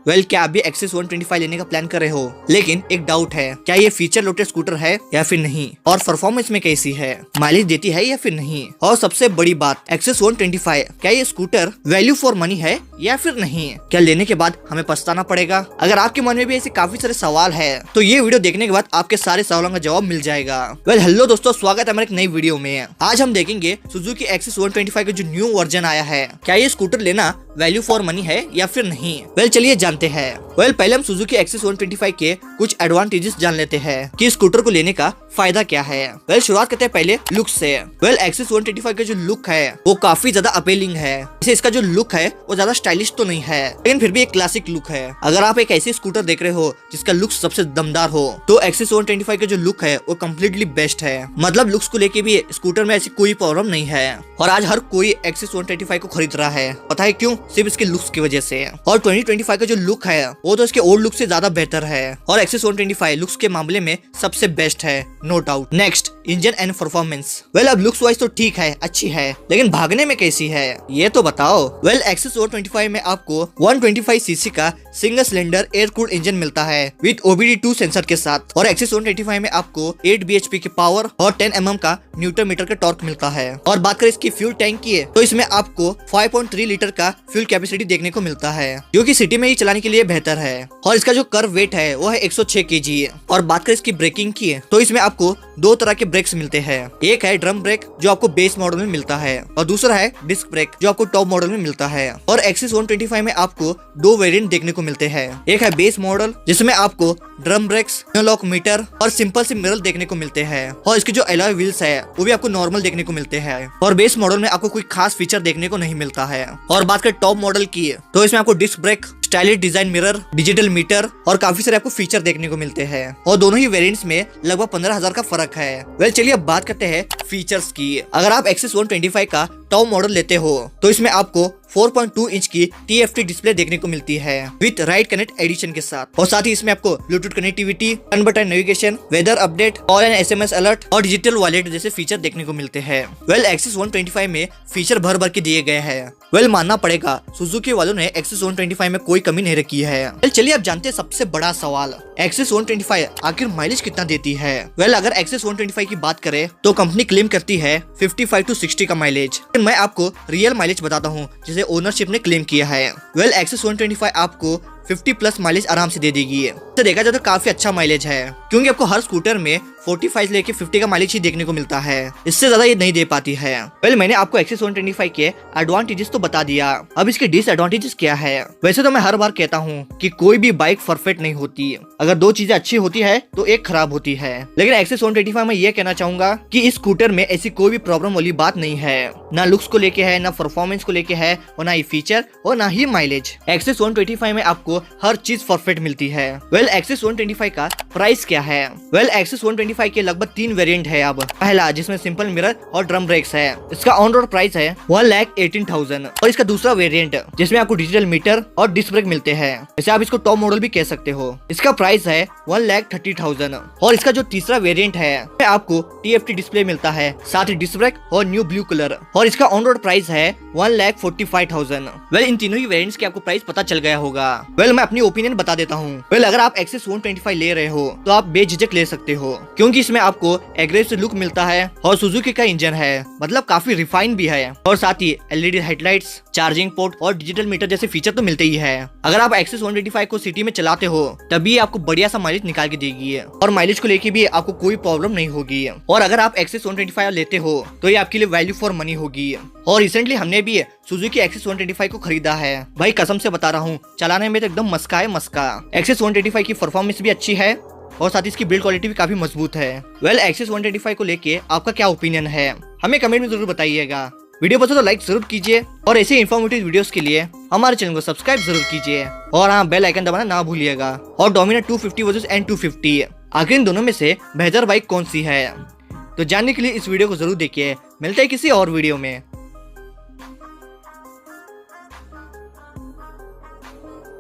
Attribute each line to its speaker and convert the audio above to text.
Speaker 1: Well क्या आप भी एक्सेस 125 लेने का प्लान कर रहे हो, लेकिन एक डाउट है, क्या ये फीचर लोडेड स्कूटर है या फिर नहीं, और परफॉर्मेंस में कैसी है, माइलेज देती है या फिर नहीं, और सबसे बड़ी बात एक्सेस 125 क्या ये स्कूटर वैल्यू फॉर मनी है या फिर नहीं, क्या लेने के बाद हमें पछताना पड़ेगा। अगर आपके मन में भी ऐसे काफी सारे सवाल है तो ये वीडियो देखने के बाद आपके सारे सवालों का जवाब मिल जाएगा। वेल हेलो दोस्तों, स्वागत है हमारे एक नई वीडियो में। आज हम देखेंगे सुजुकी एक्सेस 125 का जो न्यू वर्जन आया है, क्या ये स्कूटर लेना वैल्यू फॉर मनी है या फिर नहीं। वेल चलिए जानते हैं। वेल पहले हम सुजुकी एक्सेस 125 के कुछ एडवांटेजेस जान लेते हैं कि स्कूटर को लेने का फायदा क्या है। वेल शुरुआत करते हैं पहले लुक से। वेल एक्सेस 125 का जो लुक है वो काफी ज्यादा अपीलिंग है। जैसे इसका जो लुक है वो ज्यादा स्टाइलिश तो नहीं है, लेकिन फिर भी एक क्लासिक लुक है। अगर आप एक ऐसी स्कूटर देख रहे हो जिसका लुक सबसे दमदार हो तो एक्सेस 125 का जो लुक है वो कम्प्लीटली बेस्ट है। मतलब लुक्स को लेके भी स्कूटर में ऐसी कोई प्रॉब्लम नहीं है, और आज हर कोई एक्सेस 125 को खरीद रहा है। पता है क्यों? सिर्फ इसके लुक्स की वजह से। और 2025 का जो लुक है वो तो इसके ओल्ड लुक से ज्यादा बेहतर है, और एक्सेस 125 लुक्स के मामले में सबसे बेस्ट है, no doubt. Next, engine and performance. Well अब लुक्स वाइज तो ठीक है, अच्छी है, लेकिन भागने में कैसी है ये तो बताओ। वेल एक्सेस 125 में आपको 125 सीसी का single cylinder air cooled engine मिलता है विद OBD2 सेंसर के साथ, और एक्सेस 125 में आपको 8 bhp की पावर और 10 mm का न्यूटन मीटर का टॉर्क मिलता है। और बात करें इसकी फ्यूल टैंक की तो इसमें आपको 5.3 लीटर का फ्यूल कैपेसिटी देखने को मिलता है, जो कि सिटी में ही चलाने के लिए बेहतर है। और इसका जो कर्व वेट है वो है 106 kg। और बात करें इसकी ब्रेकिंग की तो इसमें आपको दो तरह के ब्रेक्स मिलते हैं। एक है ड्रम ब्रेक जो आपको बेस मॉडल में मिलता है, और दूसरा है डिस्क ब्रेक जो आपको टॉप मॉडल में मिलता है। और एक्सेस 125 में आपको दो वेरिएंट देखने को मिलते हैं। एक है बेस मॉडल जिसमें आपको ड्रम ब्रेक्स, लॉक मीटर और सिंपल सी मिरर देखने को मिलते हैं, और इसके जो एलॉय व्हील्स है वो भी आपको नॉर्मल देखने को मिलते हैं। और बेस मॉडल में आपको कोई खास फीचर देखने को नहीं मिलता है। और बात करें टॉप मॉडल की तो इसमें आपको disc brake, stylish design mirror, digital meter और काफी सारे आपको फीचर देखने को मिलते हैं, और दोनों ही वेरिएंट्स में लगभग 15,000 का फर्क है। वेल चलिए अब बात करते हैं फीचर्स की। अगर आप एक्सेस 125 का टॉप मॉडल लेते हो तो इसमें आपको 4.2 इंच की TFT डिस्प्ले देखने को मिलती है विद राइट कनेक्ट एडिशन के साथ, और साथ ही इसमें आपको bluetooth connectivity, turn by turn navigation, weather update, call and SMS alert और डिजिटल वॉलेट जैसे फीचर देखने को मिलते हैं। वेल एक्सेस 125 में फीचर भर भर के दिए गए हैं। वेल मानना पड़ेगा सुजुकी वालों ने एक्सेस 125 में कोई कमी नहीं रखी है। वेल चलिए अब जानते हैं सबसे बड़ा सवाल, एक्सेस 125 आखिर माइलेज कितना देती है। वेल अगर एक्सेस 125 की बात करें तो कंपनी क्लेम करती है 55 to 60 का माइलेज। मैं आपको रियल माइलेज बताता हूँ जिसे ओनरशिप ने क्लेम किया है। वेल एक्सेस 125 आपको 50 प्लस माइलेज आराम से दे देगी। तो देखा जाए तो काफी अच्छा माइलेज है, क्योंकि आपको हर स्कूटर में 45 लेके 50 का माइलेज ही देखने को मिलता है, इससे ज्यादा ये नहीं दे पाती है। वेल मैंने आपको एक्सेस 125 के एडवांटेजेस तो बता दिया, अब इसके डिसएडवांटेजेस क्या है। वैसे तो मैं हर बार कहता हूँ कि कोई भी बाइक परफेक्ट नहीं होती, अगर दो चीजें अच्छी होती है तो एक खराब होती है। लेकिन एक्सेस 125 में ये कहना चाहूंगा कि इस स्कूटर में ऐसी कोई भी प्रॉब्लम वाली बात नहीं है, ना लुक्स को लेके है, ना परफॉर्मेंस को लेके है, और ना ही फीचर और ना ही माइलेज। एक्सेस 125 में आपको हर चीज परफेक्ट मिलती है। वेल एक्सेस 125 का प्राइस क्या है। वेल एक्सेस 125 के लगभग 3 वेरिएंट है। अब पहला जिसमें सिंपल मिरर और ड्रम ब्रेक्स है, इसका ऑन रोड प्राइस है 1,18,000। और इसका दूसरा वेरिएंट जिसमें आपको डिजिटल मीटर और डिस्क ब्रेक मिलते हैं, इसे आप इसको टॉप मॉडल भी कह सकते हो, इसका प्राइस है 1,30,000। और इसका जो तीसरा वेरिएंट है आपको TFT डिस्प्ले मिलता है, साथ ही डिस्क ब्रेक और न्यू ब्लू कलर, और इसका ऑन रोड प्राइस है 1,45,000। वेल इन तीनों ही वेरिएंट्स के आपको प्राइस पता चल गया होगा। वेल मैं अपनी ओपिनियन बता देता हूँ। वेल अगर आप एक्सेस 125 ले रहे हो तो आप बेझिझक ले सकते हो, क्योंकि इसमें आपको एग्रेसिव लुक मिलता है, और सुजुकी का इंजन है, मतलब काफी रिफाइन भी है, और साथ ही LED हेडलाइट्स, चार्जिंग पोर्ट और डिजिटल मीटर जैसे फीचर तो मिलते ही है। अगर आप एक्सेस 125 को सिटी में चलाते हो तभी आपको बढ़िया सा माइलेज निकाल के देगी, और माइलेज को लेके भी आपको कोई प्रॉब्लम नहीं होगी। और अगर आप एक्सेस 125 लेते हो तो ये आपके लिए वैल्यू फॉर मनी होगी। और रिसेंटली हमने भी सुजुकी एक्सेस 125 को खरीदा है, भाई कसम से बता रहा हूँ, चलाने में तो एकदम मस्का है मस्का। एक्सेस 125 की परफॉर्मेंस भी अच्छी है, और साथ ही इसकी बिल्ड क्वालिटी भी काफी मजबूत है। वेल एक्सेस 125 को लेके आपका क्या ओपिनियन है, हमें कमेंट में जरूर बताइएगा। वीडियो पसंद तो लाइक जरूर कीजिए, और ऐसे इन्फॉर्मेटिव वीडियोस के लिए हमारे चैनल को सब्सक्राइब जरूर कीजिए, और हाँ बेल आइकन दबाना ना भूलिएगा। और डोमिनार 250 वर्सेस N250, आखिर इन दोनों में से बेहतर बाइक कौन सी है, तो जानने के लिए इस वीडियो को जरूर देखिए। मिलते हैं किसी और वीडियो में।